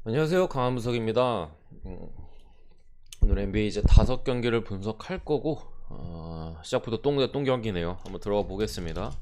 안녕하세요, 강한무석입니다. 오늘 NBA 이제 5경기를 분석할 거고, 시작부터 똥 대 똥 경기네요. 한번 들어가 보겠습니다.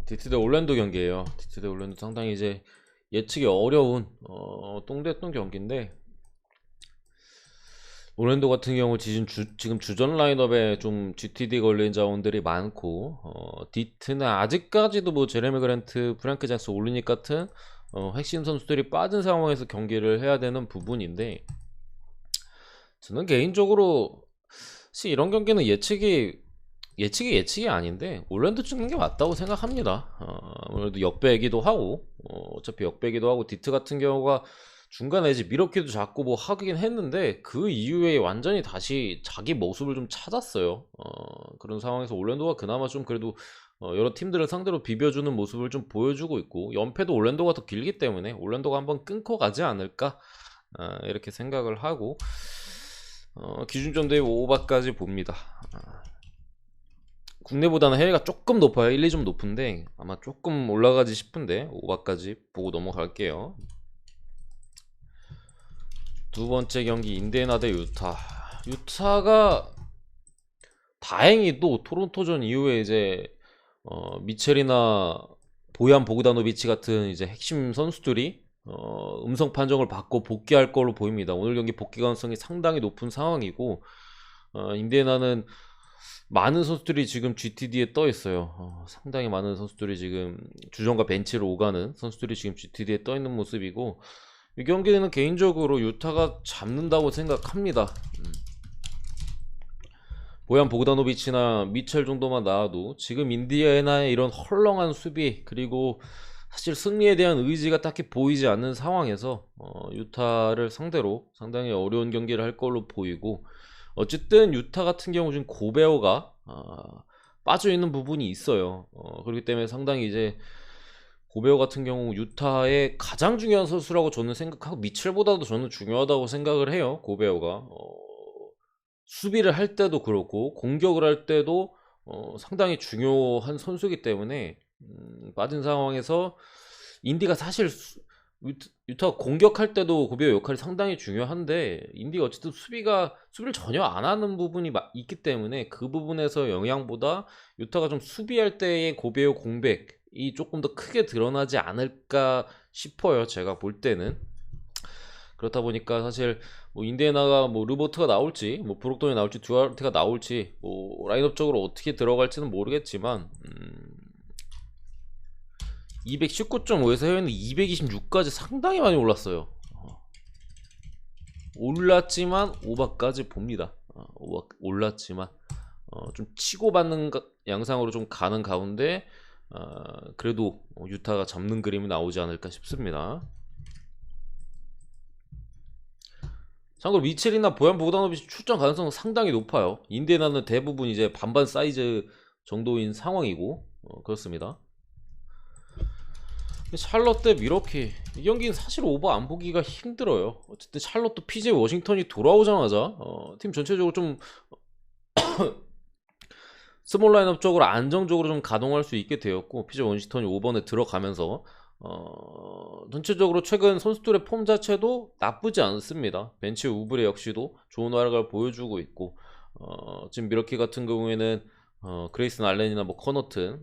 디트 대 올랜도 경기예요. 디트 대 올랜도 상당히 이제 예측이 어려운 똥 대 똥 경기인데, 올랜도 같은 경우 지금 주전 라인업에 좀 GTD 걸린 자원들이 많고, 디트는 아직까지도 뭐 제레미 그랜트, 프랭크 잭스, 올리닉 같은 핵심 선수들이 빠진 상황에서 경기를 해야 되는 부분인데, 저는 개인적으로 사실 이런 경기는 예측이 아닌데 올랜도 찍는 게 맞다고 생각합니다. 아무래도 역배기도 하고, 어차피 역배기도 하고, 디트 같은 경우가 중간에 이제 미러키도 잡고 뭐 하긴 했는데 그 이후에 완전히 다시 자기 모습을 좀 찾았어요. 그런 상황에서 올랜도가 그나마 좀 그래도 여러 팀들을 상대로 비벼주는 모습을 좀 보여주고 있고, 연패도 올랜도가 더 길기 때문에 올랜도가 한번 끊고 가지 않을까, 이렇게 생각을 하고, 기준점 대비 5바까지 봅니다. 국내보다는 해외가 조금 높아요. 1, 2점 높은데 아마 조금 올라가지 싶은데 5바까지 보고 넘어갈게요. 두 번째 경기 인디애나 대 유타. 유타가 다행히도 토론토전 이후에 이제 미첼이나 보얀 보그다노비치 같은 이제 핵심 선수들이 음성 판정을 받고 복귀할 걸로 보입니다. 오늘 경기 복귀 가능성이 상당히 높은 상황이고, 인디애나는 많은 선수들이 지금 GTD에 떠 있어요. 상당히 많은 선수들이 지금 주전과 벤치로 오가는 선수들이 지금 GTD에 떠 있는 모습이고, 이 경기는 개인적으로 유타가 잡는다고 생각합니다. 보얀 보그다노비치나 미첼 정도만 나와도 지금 인디애나의 이런 헐렁한 수비, 그리고 사실 승리에 대한 의지가 딱히 보이지 않는 상황에서 유타를 상대로 상당히 어려운 경기를 할 걸로 보이고, 어쨌든 유타 같은 경우 지금 고베어가 빠져 있는 부분이 있어요. 그렇기 때문에 상당히 이제 고베어 같은 경우 유타의 가장 중요한 선수라고 저는 생각하고, 미첼보다도 저는 중요하다고 생각을 해요. 고베어가 수비를 할 때도 그렇고 공격을 할 때도 상당히 중요한 선수이기 때문에, 빠진 상황에서 인디가 사실 유타가 공격할 때도 고비의 역할이 상당히 중요한데, 인디가 어쨌든 수비를 전혀 안 하는 부분이 있기 때문에 그 부분에서 영향보다 유타가 좀 수비할 때의 고비의 공백이 조금 더 크게 드러나지 않을까 싶어요, 제가 볼 때는. 그렇다 보니까 사실 뭐 인디애나가 뭐 르버트가 나올지, 뭐 브록돈이 나올지, 듀아르테가 나올지, 뭐 라인업적으로 어떻게 들어갈지는 모르겠지만, 219.5에서 해외는 226까지 상당히 많이 올랐어요. 올랐지만 오바까지 봅니다. 올랐지만 좀 치고받는 양상으로 좀 가는 가운데, 그래도 유타가 잡는 그림이 나오지 않을까 싶습니다. 참고로 미첼이나 보얀 보다노비치 출전 가능성은 상당히 높아요. 인디애나는 대부분 이제 반반 사이즈 정도인 상황이고, 그렇습니다. 샬럿 대 미러키, 이 경기는 사실 오버 안 보기가 힘들어요. 어쨌든 샬럿도 PJ 워싱턴이 돌아오자마자 팀 전체적으로 좀 스몰 라인업 쪽으로 안정적으로 좀 가동할 수 있게 되었고, PJ 워싱턴이 5번에 들어가면서 전체적으로 최근 선수들의 폼 자체도 나쁘지 않습니다. 벤치 우브레 역시도 좋은 활약을 보여주고 있고, 지금 미러키 같은 경우에는 그레이슨 알렌이나 뭐 커너튼,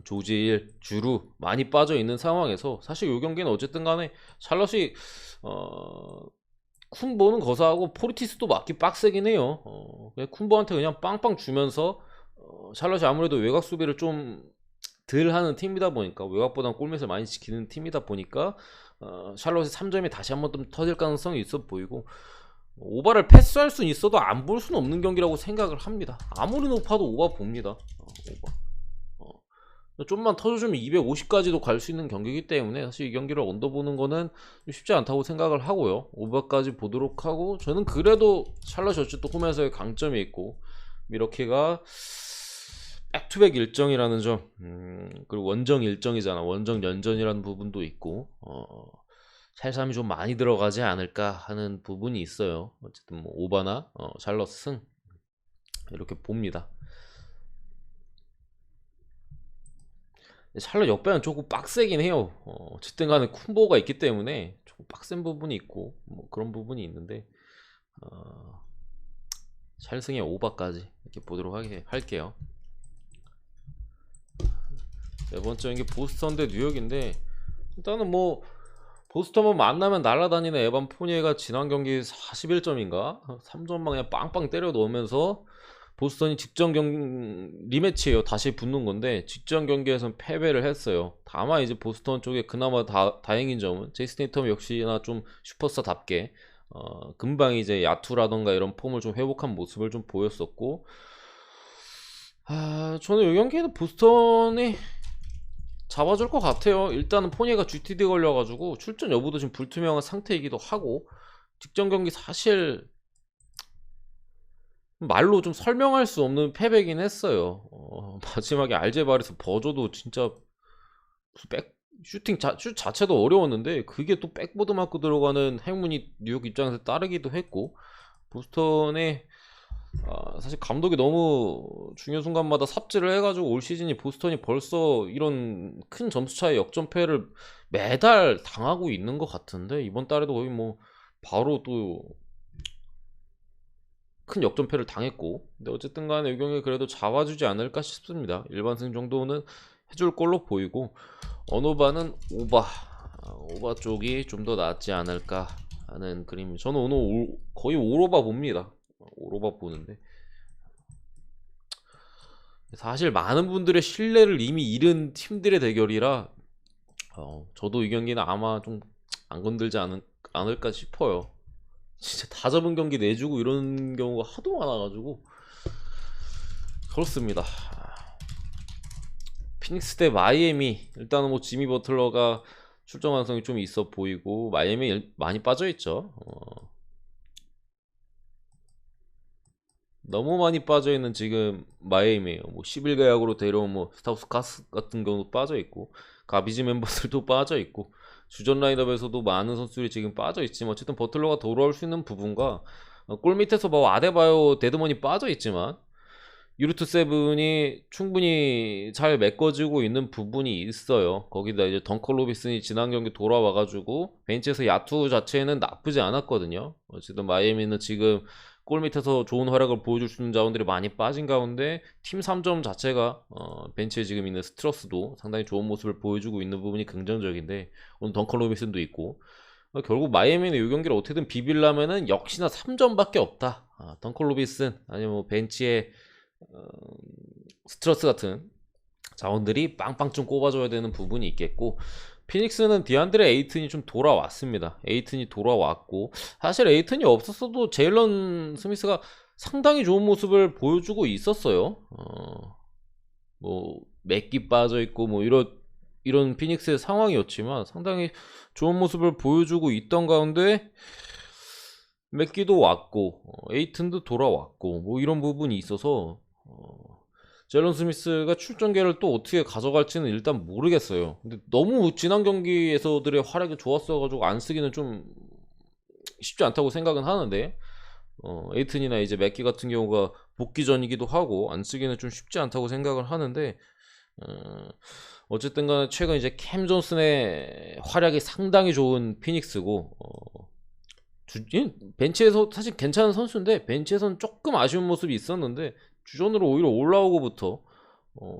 조지일, 주루 많이 빠져 있는 상황에서 사실 이 경기는 어쨌든 간에 샬럿이 쿤보는 거사하고 포르티스도 맞기 빡세긴 해요. 그냥 쿤보한테 그냥 빵빵 주면서, 샬럿이 아무래도 외곽 수비를 좀 덜 하는 팀이다 보니까, 외곽보단 골밑을 많이 지키는 팀이다 보니까 샬럿의 3점이 다시 한번 좀 터질 가능성이 있어 보이고, 오바를 패스할 수는 있어도 안 볼 수는 없는 경기라고 생각을 합니다. 아무리 높아도 오바 봅니다. 오바. 좀만 터져주면 250까지도 갈 수 있는 경기이기 때문에 사실 이 경기를 언더보는 거는 쉽지 않다고 생각을 하고요. 오버까지 보도록 하고, 저는 그래도 샬럿이 어쨌든 홈에서의 강점이 있고, 미러키가 백투백 일정이라는 점, 그리고 원정 일정이잖아. 원정 연전이라는 부분도 있고, 살삼이 좀 많이 들어가지 않을까 하는 부분이 있어요. 어쨌든 뭐 오바나 샬럿 승, 이렇게 봅니다. 샬럿 역배는 조금 빡세긴 해요. 어쨌든 간에 콤보가 있기 때문에 조금 빡센 부분이 있고 뭐 그런 부분이 있는데 찰승의 오바까지 이렇게 보도록 할게요. 네 번째 게 보스턴 대 뉴욕인데, 일단은 뭐 보스턴만 만나면 날아다니는 에반 포니에가 지난 경기 41점인가 3점만 그냥 빵빵 때려 넣으면서 보스턴이 직전 리매치예요. 다시 붙는 건데 직전 경기에선 패배를 했어요. 다만 이제 보스턴 쪽에 그나마 다행인 점은 제이슨 테이텀 역시나 좀 슈퍼스타답게 금방 이제 야투라던가 이런 폼을 좀 회복한 모습을 좀 보였었고, 저는 이 경기에는 보스턴이 잡아줄 것 같아요. 일단은 포니가 GTD 걸려가지고 출전 여부도 지금 불투명한 상태이기도 하고, 직전 경기 사실 말로 좀 설명할 수 없는 패배긴 했어요. 마지막에 알제바르에서 버저도 진짜 슛 자체도 어려웠는데 그게 또 백보드 맞고 들어가는 행운이 뉴욕 입장에서 따르기도 했고, 보스턴의 사실 감독이 너무 중요 순간마다 삽질을 해가지고 올 시즌이 보스턴이 벌써 이런 큰 점수 차이 역전패를 매달 당하고 있는 것 같은데, 이번 달에도 거의 뭐 바로 또 큰 역전패를 당했고, 근데 어쨌든 간에 이 경기 그래도 잡아주지 않을까 싶습니다. 일반승 정도는 해줄 걸로 보이고, 언어바는 오바 쪽이 좀 더 낫지 않을까 하는 그림. 저는 오늘 거의 오로바 봅니다. 오로바 보는데 사실 많은 분들의 신뢰를 이미 잃은 팀들의 대결이라 저도 이 경기는 아마 좀 안 건들지 않을까 싶어요. 진짜 다 접은 경기 내주고 이런 경우가 하도 많아가지고 그렇습니다. 피닉스 대 마이애미, 일단은 뭐 지미 버틀러가 출전 가능성이 좀 있어 보이고 마이애미 많이 빠져있죠. 너무 많이 빠져있는 지금 마이애미에요. 뭐 10일 계약으로 데려온 뭐 스타우스 카스 같은 경우도 빠져있고, 가비지 멤버들도 빠져있고, 주전 라인업에서도 많은 선수들이 지금 빠져있지만 어쨌든 버틀러가 돌아올 수 있는 부분과 골 밑에서 뭐 아데바요, 데드먼이 빠져있지만 유루트 세븐이 충분히 잘 메꿔지고 있는 부분이 있어요. 거기다 이제 덩컨 로빈슨이 지난 경기 돌아와가지고 벤치에서 야투 자체는 나쁘지 않았거든요. 어쨌든 마이애미는 지금 골 밑에서 좋은 활약을 보여줄 수 있는 자원들이 많이 빠진 가운데 팀 3점 자체가 벤치에 지금 있는 스트러스도 상당히 좋은 모습을 보여주고 있는 부분이 긍정적인데, 오늘 덩컨 로빈슨도 있고, 결국 마이애미는 이 경기를 어떻게든 비빌라면은 역시나 3점밖에 없다. 덩컨 로빈슨 아니면 뭐 벤치에 스트러스 같은 자원들이 빵빵 좀 꼽아줘야 되는 부분이 있겠고, 피닉스는 디안드레 에이튼이 좀 돌아왔습니다. 에이튼이 돌아왔고, 사실 에이튼이 없었어도 제일런 스미스가 상당히 좋은 모습을 보여주고 있었어요. 뭐 맥기 빠져있고 뭐 이런 피닉스의 상황이었지만 상당히 좋은 모습을 보여주고 있던 가운데 맥기도 왔고 에이튼도 돌아왔고 뭐 이런 부분이 있어서 제일런 스미스가 출전계를 또 어떻게 가져갈지는 일단 모르겠어요. 근데 너무 지난 경기에서들의 활약이 좋았어가지고 안 쓰기는 좀 쉽지 않다고 생각은 하는데, 에이튼이나 이제 맥기 같은 경우가 복귀 전이기도 하고 안 쓰기는 좀 쉽지 않다고 생각을 하는데, 어쨌든 간에 최근 이제 캠 존슨의 활약이 상당히 좋은 피닉스고, 벤치에서 사실 괜찮은 선수인데 벤치에서는 조금 아쉬운 모습이 있었는데 주전으로 오히려 올라오고부터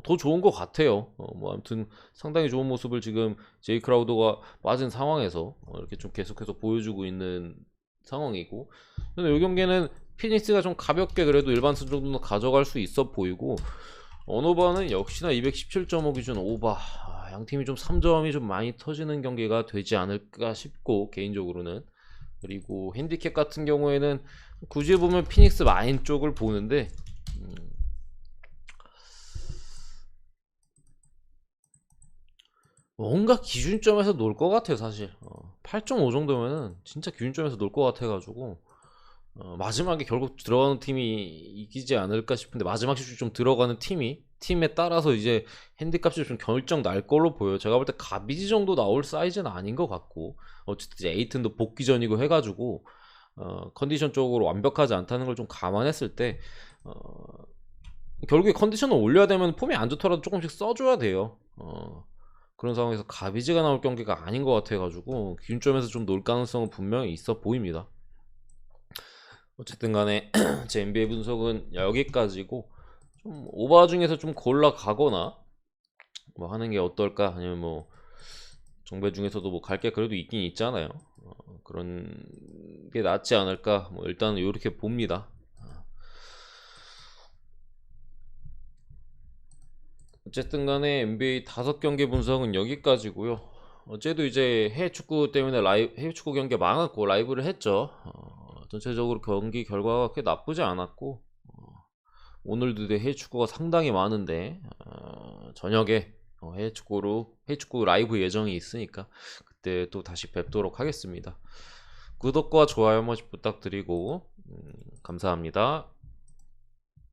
더 좋은 것 같아요. 뭐 아무튼 상당히 좋은 모습을 지금 제이 크라우더가 빠진 상황에서 이렇게 좀 계속해서 보여주고 있는 상황이고, 근데 이 경기는 피닉스가 좀 가볍게 그래도 일반승 정도는 가져갈 수 있어 보이고, 언어바는 역시나 217.5 기준 오바. 양 팀이 좀 3점이 좀 많이 터지는 경기가 되지 않을까 싶고 개인적으로는. 그리고 핸디캡 같은 경우에는 굳이 보면 피닉스 마인 쪽을 보는데 뭔가 기준점에서 놀 것 같아요 사실. 8.5 정도면은 진짜 기준점에서 놀 것 같아가지고 마지막에 결국 들어가는 팀이 이기지 않을까 싶은데, 마지막 슛이 좀 들어가는 팀에 따라서 이제 핸디값이 좀 결정 날 걸로 보여요. 제가 볼 때 가비지 정도 나올 사이즈는 아닌 것 같고, 어쨌든 에이튼도 복귀 전이고 해가지고 컨디션 쪽으로 완벽하지 않다는 걸 좀 감안했을 때 결국에 컨디션을 올려야 되면 폼이 안 좋더라도 조금씩 써줘야 돼요. 그런 상황에서 가비지가 나올 경기가 아닌 것 같아가지고 기준점에서 좀 놀 가능성은 분명히 있어 보입니다. 어쨌든 간에 제 NBA 분석은 여기까지고, 좀 오바 중에서 좀 골라 가거나 뭐 하는 게 어떨까, 아니면 뭐 정배 중에서도 뭐 갈 게 그래도 있긴 있잖아요. 그런 게 낫지 않을까, 뭐 일단은 이렇게 봅니다. 어쨌든 간에 NBA 5경기 분석은 여기까지고요. 어제도 이제 해외 축구 때문에 해외 축구 경기가 많았고 라이브를 했죠. 전체적으로 경기 결과가 꽤 나쁘지 않았고, 오늘도 해외 축구가 상당히 많은데 저녁에 해외 축구 라이브 예정이 있으니까 그때 또 다시 뵙도록 하겠습니다. 구독과 좋아요 한 번씩 부탁드리고 감사합니다.